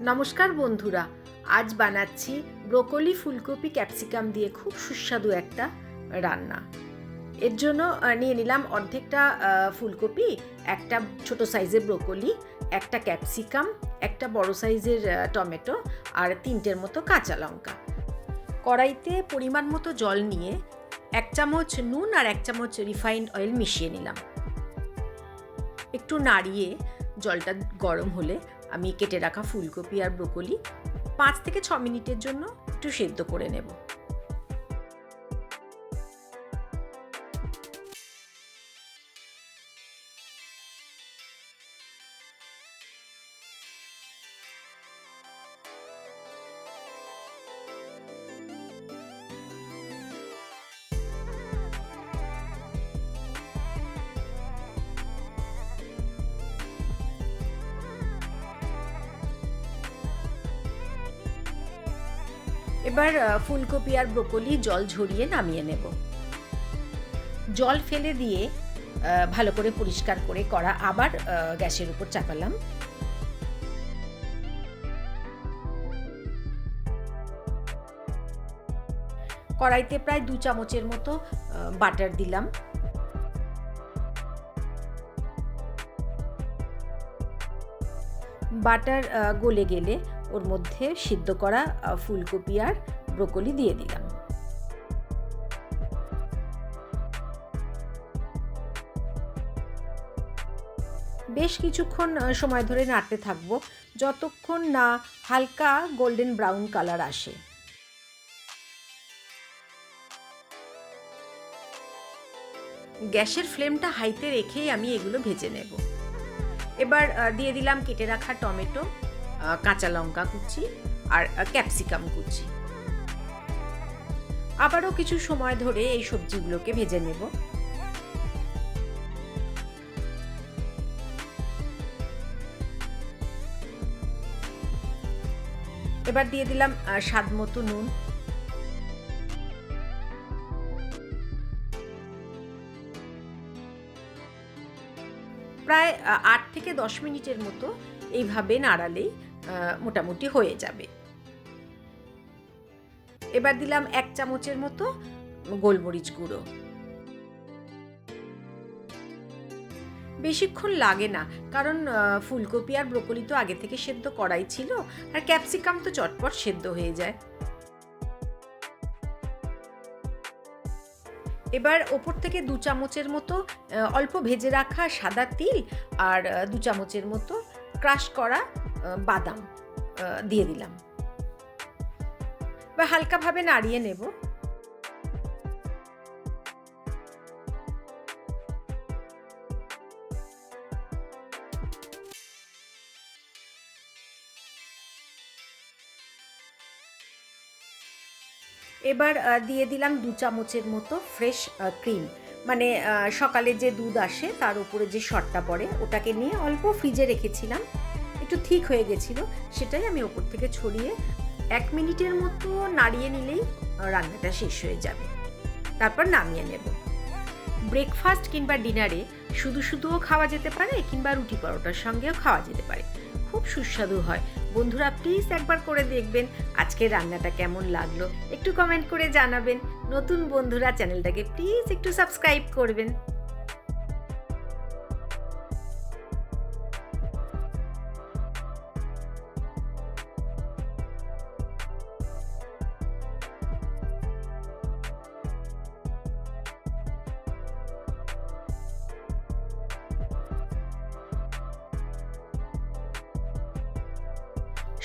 নমস্কার বন্ধুরা, আজ বানাচ্ছি ব্রোকলি ফুলকপি ক্যাপসিকাম দিয়ে খুব সুস্বাদু একটা রান্না। এর জন্য নিয়ে নিলাম অর্ধেকটা ফুলকপি, একটা ছোট সাইজের ব্রোকলি, একটা ক্যাপসিকাম, একটা বড় সাইজের টমেটো আর 3টের মতো কাঁচা লঙ্কা। কড়াইতে পরিমাণ মতো জল নিয়ে 1 চামচ নুন আর 1 চামচ রিফাইন্ড অয়েল মিশিয়ে নিলাম। একটু নাড়িয়ে জলটা গরম হলে আমি কেটে রাখা ফুলকপি আর ব্রোকলি 5 থেকে 6 মিনিটের জন্য একটু সেদ্ধ করে নেব। এবার ফুলকপি আর ব্রোকলি জল ঝরিয়ে নামিয়ে নেব। জল ফেলে দিয়ে ভালো করে পরিষ্কার করে কড়া আবার গ্যাসের উপর চাপালাম। কড়াইতে প্রায় 2 চামচের মতো বাটার দিলাম। বাটার গলে গেলে ওর মধ্যে সিদ্ধ করা ফুলকপি আর ব্রোকলি দিয়ে দিলাম। বেশ কিছুক্ষণ সময় ধরে নাড়তে থাকবো, যতক্ষণ না হালকা গোল্ডেন ব্রাউন কালার আসে। গ্যাসের ফ্লেমটা হাইতে রেখেই আমি এগুলো ভেজে নেব। এবার দিয়ে দিলাম কেটে রাখা টমেটো, কাঁচা লঙ্কা কুচি আর ক্যাপসিকাম কুচি। আবারও কিছু সময় ধরে এই সবজিগুলোকে ভেজে নেব। এবার দিয়ে দিলাম স্বাদ মতো নুন, প্রায় 8 থেকে 10 মিনিটের মতো এইভাবে নাড়ালেই মোটামুটি হয়ে যাবে। এবার দিলাম 1 চামচের মতো গোলমরিচ গুঁড়ো। বেশিক্ষণ লাগে না, কারণ ফুলকপি আর ব্রোকলি তো আগে থেকে সেদ্ধ করাই ছিল, আর ক্যাপসিকাম তো চটপট সেদ্ধ হয়ে যায়। এবার ওপর থেকে 2 চামচের মতো অল্প ভেজে রাখা সাদা তিল আর 2 চামচের মতো ক্রাশ করা বাদাম দিয়ে দিলাম। বা হালকাভাবে নাড়িয়ে নেব। এবার দিয়ে দিলাম 2 চামচের মতো ফ্রেশ ক্রিম, মানে সকালে যে দুধ আসে তার উপরে যে সরটা পড়ে ওটাকে নিয়ে অল্প ফ্রিজে রেখেছিলাম, একটু ঠিক হয়ে গেছিলো, সেটাই আমি ওপর থেকে ছড়িয়ে 1 মিনিটের মতো নাড়িয়ে নিলেই রান্নাটা শেষ হয়ে যাবে। তারপর নামিয়ে নেব। ব্রেকফাস্ট কিংবা ডিনারে শুধু শুধুও খাওয়া যেতে পারে, কিংবা রুটি পরোটার সঙ্গেও খাওয়া যেতে পারে, খুব সুস্বাদু হয়। বন্ধুরা প্লিজ একবার করে দেখবেন। আজকের রান্নাটা কেমন লাগলো একটু কমেন্ট করে জানাবেন। নতুন বন্ধুরা চ্যানেলটাকে প্লিজ একটু সাবস্ক্রাইব করবেন।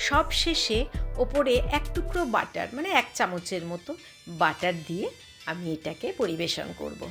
সব শেষে ওপরে 1 টুকরো বাটার, মানে 1 চামচের মতো বাটার দিয়ে আমি এটাকে পরিবেশন করব।